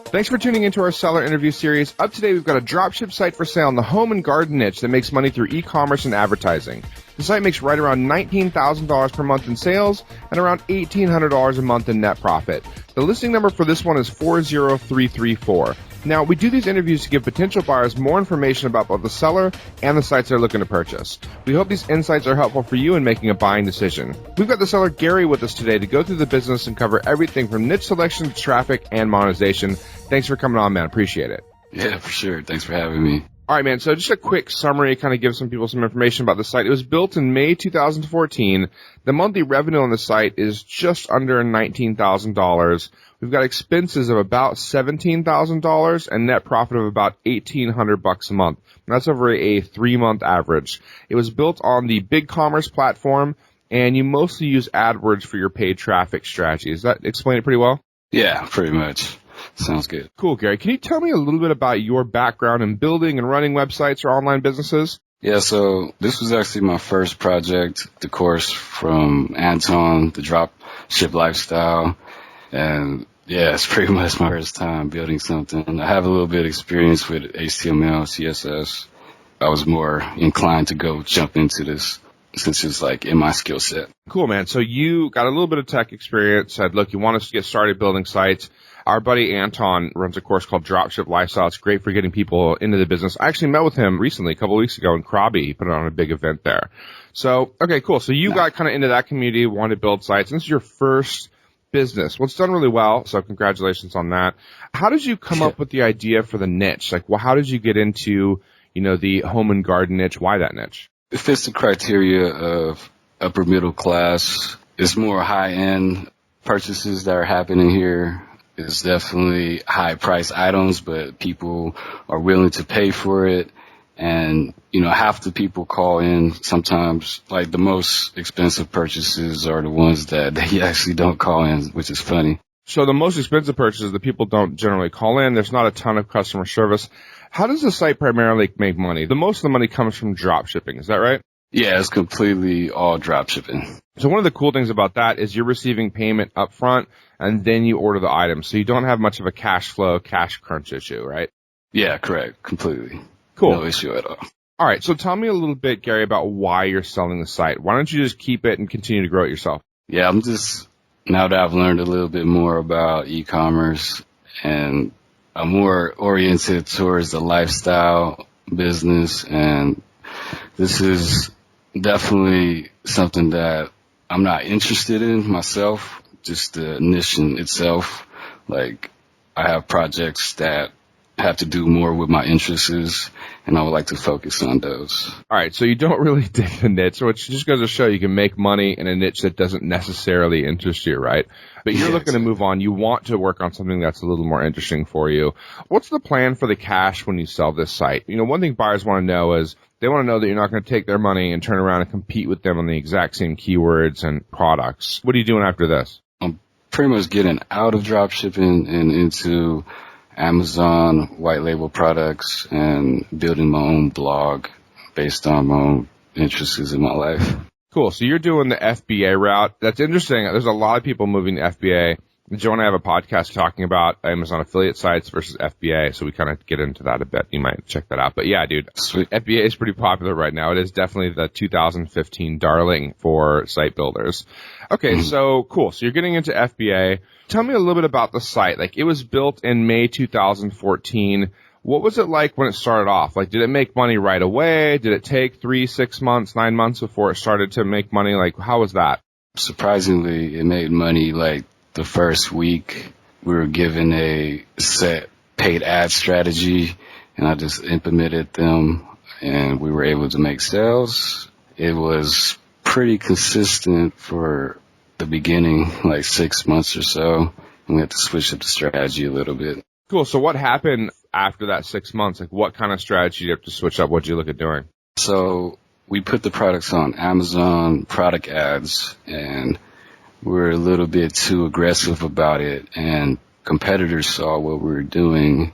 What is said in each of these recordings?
Thanks for tuning into our seller interview series. Up today, we've got a dropship site for sale in the home and garden niche that makes money through e-commerce and advertising. The site makes right around $19,000 per month in sales and around $1,800 a month in net profit. The listing number for this one is 40334. Now, we do these interviews to give potential buyers more information about both the seller and the sites they're looking to purchase. We hope these insights are helpful for you in making a buying decision. We've got the seller Gary with us today to go through the business and cover everything from niche selection to traffic and monetization. Thanks for coming on, man. Appreciate it. Yeah, for sure. Thanks for having me. All right, man. So just a quick summary, kind of give some people some information about the site. It was built in May 2014. The monthly revenue on the site is just under $19,000. We've got expenses of about $17,000 and net profit of about $1,800 a month. And that's over a 3-month average. It was built on the BigCommerce platform, and you mostly use AdWords for your paid traffic strategy. Does that explain it pretty well? Yeah, pretty much. Sounds good. Cool, Gary. Can you tell me a little bit about your background in building and running websites or online businesses? Yeah, so this was actually my first project, the course from Anton, the Dropship Lifestyle. And yeah, it's pretty much my first time building something. I have a little bit of experience with HTML, CSS. I was more inclined to jump into this since it's like in my skill set. Cool, man. So you got a little bit of tech experience, said, look, you want us to get started building sites. Our buddy Anton runs a course called Dropship Lifestyle. It's great for getting people into the business. I actually met with him recently, a couple of weeks ago in Krabi. He put on a big event there. So, okay, cool. So you got kind of into that community, wanted to build sites. And this is your first business. Well, it's done really well, so congratulations on that. How did you come up with the idea for the niche? Like, well, how did you get into, the home and garden niche? Why that niche? It fits the criteria of upper middle class. It's more high-end purchases that are happening here. It's definitely high-price items, but people are willing to pay for it. And, half the people call in sometimes, like the most expensive purchases are the ones that they actually don't call in, which is funny. So the most expensive purchases, the people don't generally call in. There's not a ton of customer service. How does the site primarily make money? The most of the money comes from drop shipping. Is that right? Yeah, it's completely all drop shipping. So one of the cool things about that is you're receiving payment up front and then you order the item. So you don't have much of a cash crunch issue, right? Yeah, correct. Completely. Cool. No issue at all. All right. So tell me a little bit, Gary, about why you're selling the site. Why don't you just keep it and continue to grow it yourself? Yeah, now that I've learned a little bit more about e-commerce and I'm more oriented towards the lifestyle business, and this is definitely something that I'm not interested in myself, just the niche in itself. Like, I have projects that have to do more with my interests, and I would like to focus on those. All right, so you don't really dig the niche, which just goes to show you can make money in a niche that doesn't necessarily interest you, right? But you're looking to move on. You want to work on something that's a little more interesting for you. What's the plan for the cash when you sell this site? One thing buyers want to know is they want to know that you're not going to take their money and turn around and compete with them on the exact same keywords and products. What are you doing after this? I'm pretty much getting out of dropshipping and into Amazon white label products and building my own blog based on my own interests in my life. Cool. So you're doing the FBA route. That's interesting. There's a lot of people moving to FBA. Joe and I have a podcast talking about Amazon affiliate sites versus FBA, so we kind of get into that a bit. You might check that out. But yeah, dude, sweet. FBA is pretty popular right now. It is definitely the 2015 darling for site builders. Okay, So cool. So you're getting into FBA. Tell me a little bit about the site. Like, it was built in May 2014. What was it like when it started off? Like, did it make money right away? Did it take 3, 6 months, 9 months before it started to make money? Like, how was that? Surprisingly, it made money like the first week. We were given a set paid ad strategy, and I just implemented them, and we were able to make sales. It was pretty consistent for the beginning, like 6 months or so, and we had to switch up the strategy a little bit. Cool. So what happened after that 6 months? Like, what kind of strategy did you have to switch up? What did you look at doing? So we put the products on Amazon product ads, and we're a little bit too aggressive about it, and competitors saw what we were doing.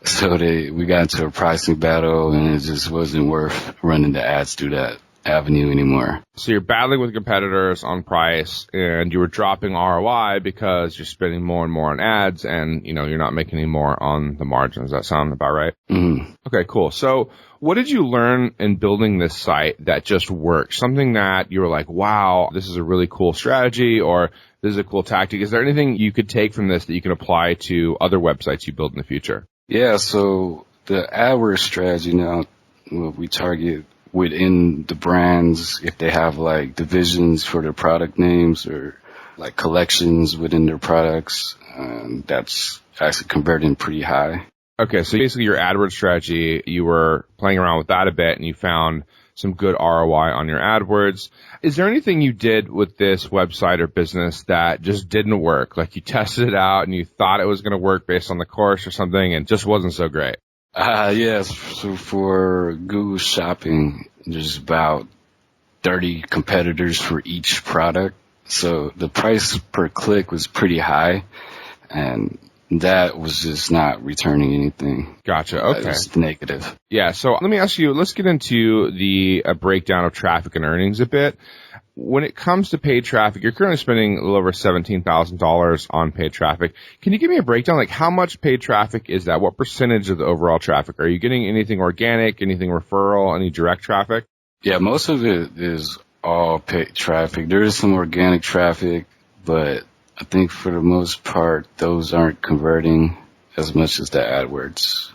So we got into a pricing battle, and it just wasn't worth running the ads through that avenue anymore. So you're battling with competitors on price, and you were dropping ROI because you're spending more and more on ads, and you're not making any more on the margins. Does that sound about right? Mm-hmm. Okay, cool. So what did you learn in building this site that just worked? Something that you were like, wow, this is a really cool strategy, or this is a cool tactic. Is there anything you could take from this that you can apply to other websites you build in the future? Yeah, so the AdWords strategy now, we target within the brands if they have like divisions for their product names or like collections within their products. That's actually converting pretty high. Okay, so basically your AdWords strategy, you were playing around with that a bit and you found some good ROI on your AdWords. Is there anything you did with this website or business that just didn't work? Like you tested it out and you thought it was going to work based on the course or something and just wasn't so great? Yes. So for Google Shopping, there's about 30 competitors for each product. So the price per click was pretty high, and that was just not returning anything. Gotcha. Okay. It was negative. Yeah. So let me ask you, let's get into the breakdown of traffic and earnings a bit. When it comes to paid traffic, you're currently spending a little over $17,000 on paid traffic. Can you give me a breakdown? Like how much paid traffic is that? What percentage of the overall traffic? Are you getting anything organic, anything referral, any direct traffic? Yeah, most of it is all paid traffic. There is some organic traffic, but I think for the most part, those aren't converting as much as the AdWords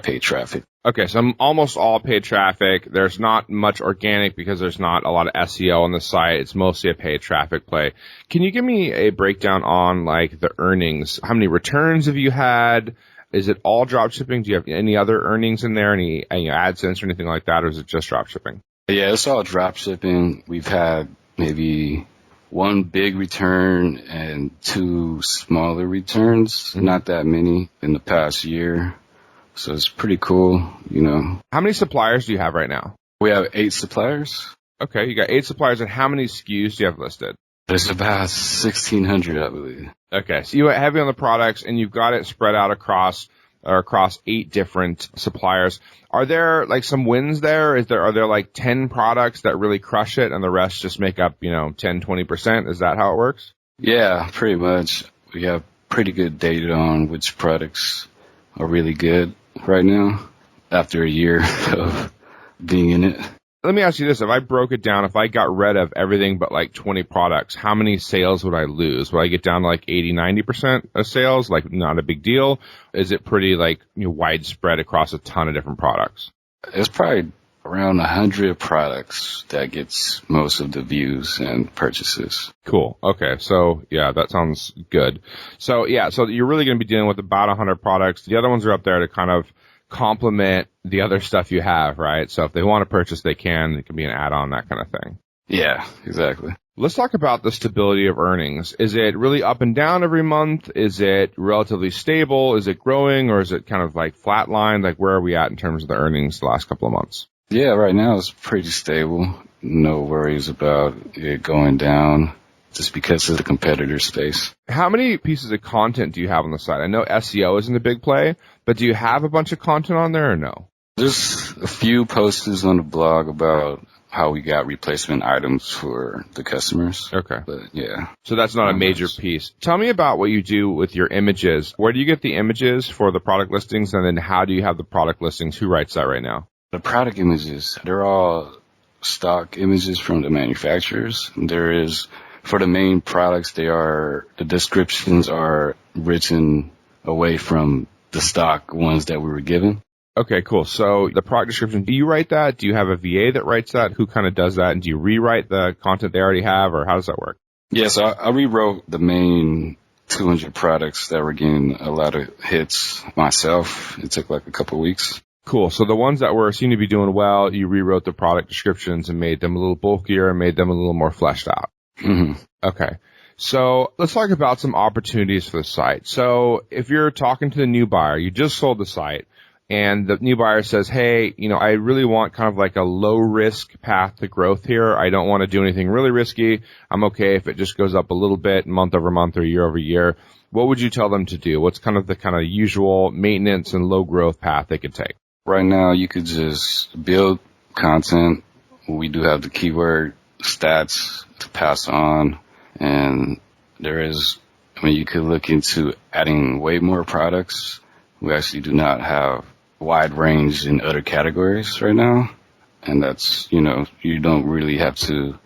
paid traffic. Okay, so almost all paid traffic. There's not much organic because there's not a lot of SEO on the site. It's mostly a paid traffic play. Can you give me a breakdown on like the earnings? How many returns have you had? Is it all dropshipping? Do you have any other earnings in there? Any AdSense or anything like that? Or is it just dropshipping? Yeah, it's all dropshipping. We've had maybe one big return and two smaller returns. Not that many in the past year. So it's pretty cool, How many suppliers do you have right now? We have 8 suppliers. Okay, you got 8 suppliers, and how many SKUs do you have listed? There's about 1,600, I believe. Okay, so you are heavy on the products, and you've got it spread out across 8 different suppliers. Are there like some wins there? Are there like 10 products that really crush it, and the rest just make up 10, 20%? Is that how it works? Yeah, pretty much. We have pretty good data on which products are really good right now after a year of being in it. Let me ask you this. If I broke it down, if I got rid of everything but like 20 products, how many sales would I lose? Would I get down to like 80, 90% of sales? Like not a big deal? Is it pretty like widespread across a ton of different products? It's probably around 100 products that gets most of the views and purchases. Cool. Okay. So yeah, that sounds good. So yeah, so you're really going to be dealing with about 100 products. The other ones are up there to kind of complement the other stuff you have, right? So if they want to purchase, they can. It can be an add-on, that kind of thing. Yeah, exactly. Let's talk about the stability of earnings. Is it really up and down every month? Is it relatively stable? Is it growing, or is it kind of like flatlined? Like where are we at in terms of the earnings the last couple of months? Yeah, right now it's pretty stable. No worries about it going down just because of the competitor space. How many pieces of content do you have on the site? I know SEO isn't a big play, but do you have a bunch of content on there or no? There's a few posters on the blog about how we got replacement items for the customers. Okay. But yeah. So that's not a major piece. Tell me about what you do with your images. Where do you get the images for the product listings, and then how do you have the product listings? Who writes that right now? The product images, they're all stock images from the manufacturers. For the main products, the descriptions are written away from the stock ones that we were given. Okay, cool. So the product description, do you write that? Do you have a VA that writes that? Who kind of does that? And do you rewrite the content they already have, or how does that work? Yes, I rewrote the main 200 products that were getting a lot of hits myself. It took like a couple of weeks. Cool. So the ones that seem to be doing well, you rewrote the product descriptions and made them a little bulkier and made them a little more fleshed out. Mm-hmm. Okay. So let's talk about some opportunities for the site. So if you're talking to the new buyer, you just sold the site, and the new buyer says, hey, I really want kind of like a low risk path to growth here. I don't want to do anything really risky. I'm okay if it just goes up a little bit month over month or year over year. What would you tell them to do? What's kind of the kind of usual maintenance and low growth path they could take? Right now, you could just build content We do have the keyword stats to pass on, and you could look into adding way more products. We actually do not have wide range in other categories right now, and that's, you don't really have to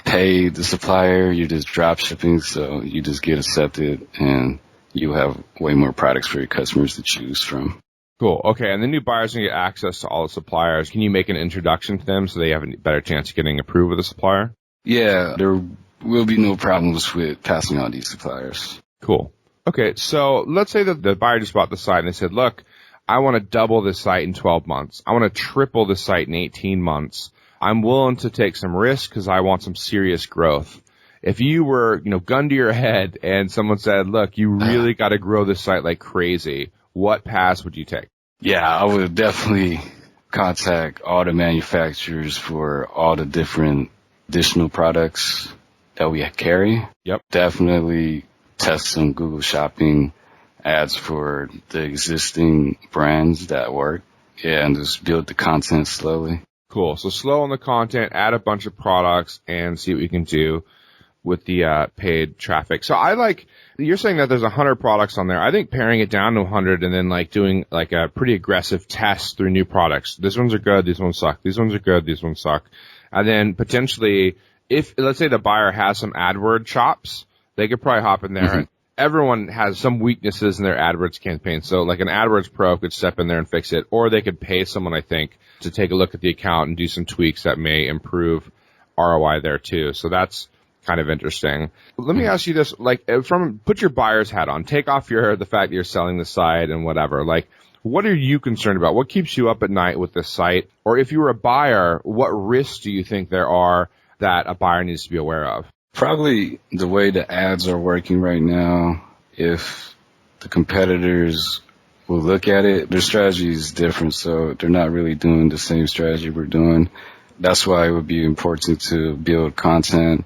pay the supplier. You're just drop shipping, so you just get accepted, and you have way more products for your customers to choose from. Cool. Okay, and the new buyers can get access to all the suppliers. Can you make an introduction to them so they have a better chance of getting approved with a supplier? Yeah, there will be no problems with passing on these suppliers. Cool. Okay, so let's say that the buyer just bought the site and they said, look, I want to double this site in 12 months. I want to triple the site in 18 months. I'm willing to take some risk because I want some serious growth. If you were, gun to your head and someone said, look, you really got to grow this site like crazy, what path would you take? Yeah, I would definitely contact all the manufacturers for all the different additional products that we carry. Yep. Definitely test some Google Shopping ads for the existing brands that work. Yeah, and just build the content slowly. Cool. So slow on the content, add a bunch of products, and see what you can do with the paid traffic. So you're saying that there's 100 products on there. I think paring it down to 100 and then doing a pretty aggressive test through new products. These ones are good, these ones suck. These ones are good, these ones suck. And then potentially, if let's say the buyer has some AdWords chops, they could probably hop in there. Mm-hmm. Everyone has some weaknesses in their AdWords campaign. So an AdWords pro could step in there and fix it, or they could pay someone, I think, to take a look at the account and do some tweaks that may improve ROI there too. So that's kind of interesting. Let me ask you this, put your buyer's hat on, take off the fact that you're selling the site and whatever. What are you concerned about? What keeps you up at night with this site? Or if you were a buyer, what risks do you think there are that a buyer needs to be aware of? Probably the way the ads are working right now. If the competitors will look at it, their strategy is different, so they're not really doing the same strategy we're doing. That's why it would be important to build content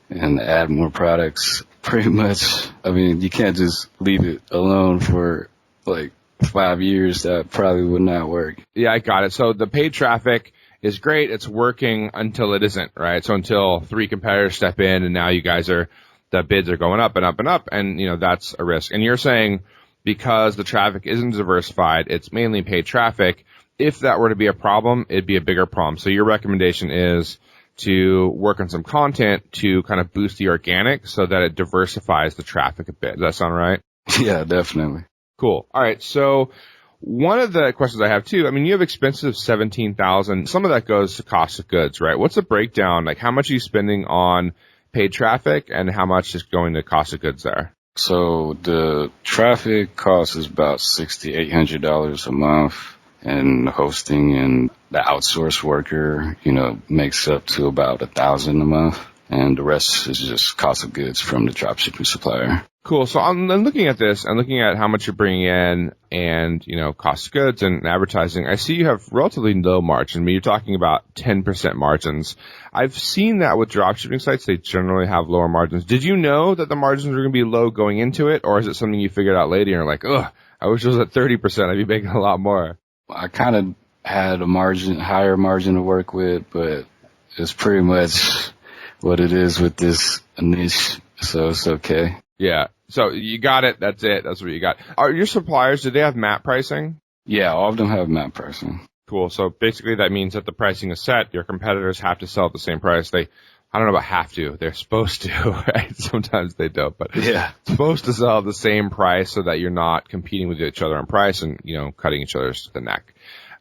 and add more products. Pretty much, you can't just leave it alone for 5 years. That probably would not work. Yeah, I got it. So the paid traffic is great. It's working until it isn't, right? So until 3 competitors step in and now the bids are going up and up and up, and that's a risk. And you're saying because the traffic isn't diversified, it's mainly paid traffic. If that were to be a problem, it'd be a bigger problem. So your recommendation is to work on some content to kind of boost the organic so that it diversifies the traffic a bit. Does that sound right? Yeah, definitely. Cool. All right. So one of the questions I have too, you have expenses of $17,000. Some of that goes to cost of goods, right? What's the breakdown? How much are you spending on paid traffic and how much is going to cost of goods there? So the traffic cost is about $6,800 a month. And hosting and the outsourced worker, makes up to about $1,000 a month. And the rest is just cost of goods from the dropshipping supplier. Cool. So I'm looking at this and looking at how much you're bringing in and, cost of goods and advertising. I see you have relatively low margin. You're talking about 10% margins. I've seen that with dropshipping sites. They generally have lower margins. Did you know that the margins were going to be low going into it? Or is it something you figured out later and you're like, ugh, I wish it was at 30%. I'd be making a lot more. I kind of had a higher margin to work with, but it's pretty much what it is with this niche, so it's okay. Yeah. So you got it. That's it. That's what you got. Are your suppliers, do they have MAP pricing? Yeah, all of them have MAP pricing. Cool. So basically that means that the pricing is set. Your competitors have to sell at the same price. I don't know about have to. They're supposed to, right? Sometimes they don't, but yeah, supposed to sell at the same price so that you're not competing with each other on price and, cutting each other's to the neck.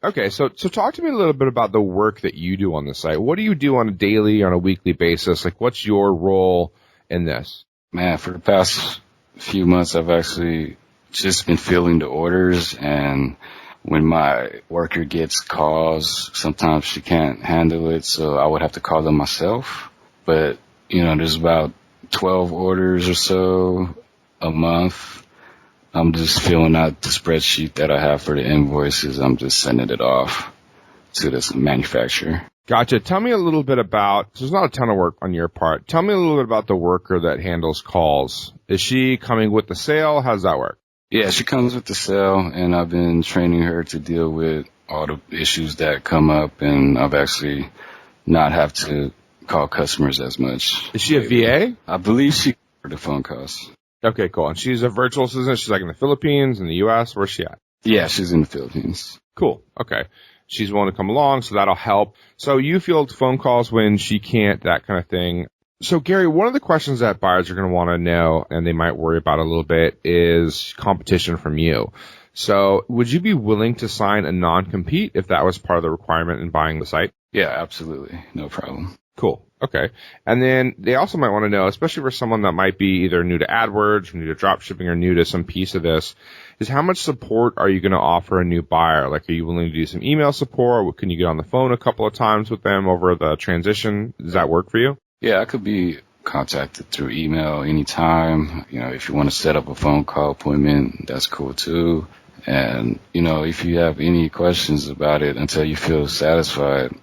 Okay. So talk to me a little bit about the work that you do on the site. What do you do on a daily, on a weekly basis? What's your role in this? Man, for the past few months, I've actually just been filling the orders, and when my worker gets calls, sometimes she can't handle it, so I would have to call them myself. But, there's about 12 orders or so a month. I'm just filling out the spreadsheet that I have for the invoices. I'm just sending it off to this manufacturer. Gotcha. Tell me a little bit about, there's not a ton of work on your part. Tell me a little bit about the worker that handles calls. Is she coming with the sale? How does that work? Yeah, she comes with the sale, and I've been training her to deal with all the issues that come up, and I've actually not have to call customers as much. Is she a VA? I believe she for the phone calls. Okay, cool. And she's a virtual assistant. She's like in the Philippines, in the U.S. Where's she at? Yeah, she's in the Philippines. Cool. Okay. She's willing to come along, so that'll help. So you field phone calls when she can't, that kind of thing. So Gary, one of the questions that buyers are going to want to know, and they might worry about a little bit, is competition from you. So would you be willing to sign a non-compete if that was part of the requirement in buying the site? Yeah, absolutely. No problem. Cool. Okay. And then they also might want to know, especially for someone that might be either new to AdWords, new to dropshipping, or new to some piece of this, is how much support are you going to offer a new buyer? Like, are you willing to do some email support? Or can you get on the phone a couple of times with them over the transition? Does that work for you? Yeah, I could be contacted through email anytime. If you want to set up a phone call appointment, that's cool too. And, if you have any questions about it until you feel satisfied,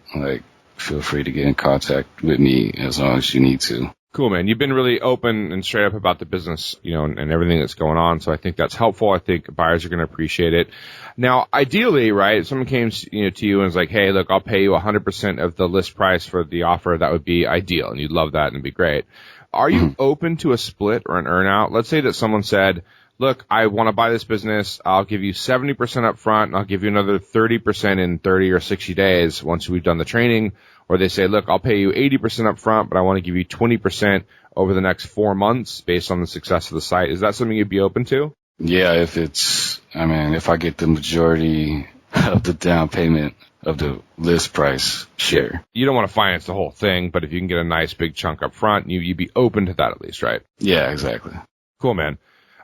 feel free to get in contact with me as long as you need to. Cool, man. You've been really open and straight up about the business, and everything that's going on. So I think that's helpful. I think buyers are going to appreciate it. Now, ideally, right, if someone came, to you and was like, hey, look, I'll pay you 100% of the list price for the offer. That would be ideal. And you'd love that and it'd be great. Are you open to a split or an earn out? Let's say that someone said, look, I want to buy this business. I'll give you 70% up front and I'll give you another 30% in 30 or 60 days once we've done the training. Or they say, look, I'll pay you 80% up front, but I want to give you 20% over the next 4 months based on the success of the site. Is that something you'd be open to? Yeah, if I get the majority of the down payment of the list price, sure. You don't want to finance the whole thing, but if you can get a nice big chunk up front, you'd be open to that at least, right? Yeah, exactly. Cool, man.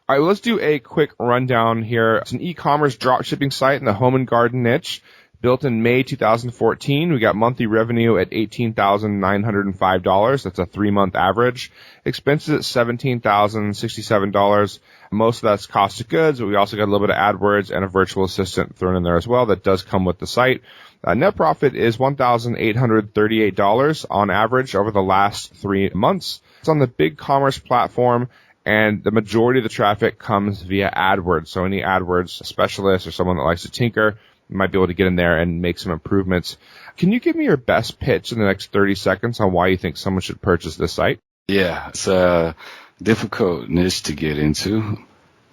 All right, well, let's do a quick rundown here. It's an e-commerce dropshipping site in the home and garden niche. Built in May 2014, we got monthly revenue at $18,905. That's a 3-month average. Expenses at $17,067. Most of that's cost of goods, but we also got a little bit of AdWords and a virtual assistant thrown in there as well. That does come with the site. Net profit is $1,838 on average over the last 3 months. It's on the big commerce platform, and the majority of the traffic comes via AdWords. So any AdWords specialist or someone that likes to tinker might be able to get in there and make some improvements. Can you give me your best pitch in the next 30 seconds on why you think someone should purchase this site? Yeah, it's a difficult niche to get into,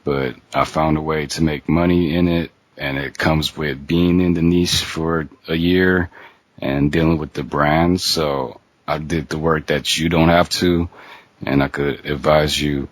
but I found a way to make money in it, and it comes with being in the niche for a year and dealing with the brand. So I did the work that you don't have to, and I could advise you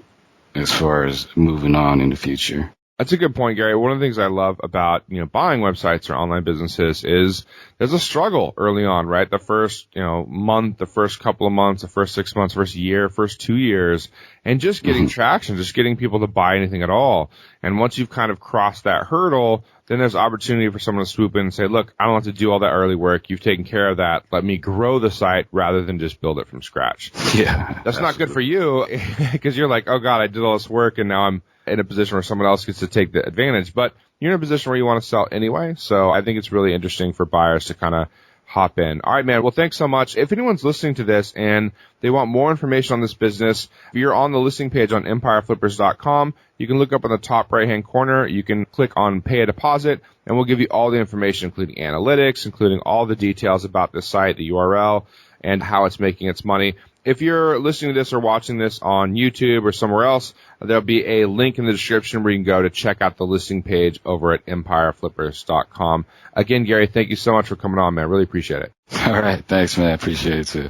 as far as moving on in the future. That's a good point, Gary. One of the things I love about, buying websites or online businesses is there's a struggle early on, right? The first, month, the first couple of months, the first 6 months, first year, first 2 years, and just getting traction, just getting people to buy anything at all. And once you've kind of crossed that hurdle, then there's opportunity for someone to swoop in and say, look, I don't have to do all that early work. You've taken care of that. Let me grow the site rather than just build it from scratch. Yeah. That's not good for you because you're like, oh God, I did all this work and now I'm in a position where someone else gets to take the advantage, but you're in a position where you want to sell anyway. So I think it's really interesting for buyers to kind of hop in. All right, man. Well, thanks so much. If anyone's listening to this and they want more information on this business, if you're on the listing page on empireflippers.com, you can look up in the top right-hand corner. You can click on pay a deposit and we'll give you all the information, including analytics, including all the details about the site, the URL, and how it's making its money. If you're listening to this or watching this on YouTube or somewhere else, there'll be a link in the description where you can go to check out the listing page over at empireflippers.com. Again, Gary, thank you so much for coming on, man. Really appreciate it. All right. Thanks, man. I appreciate it too.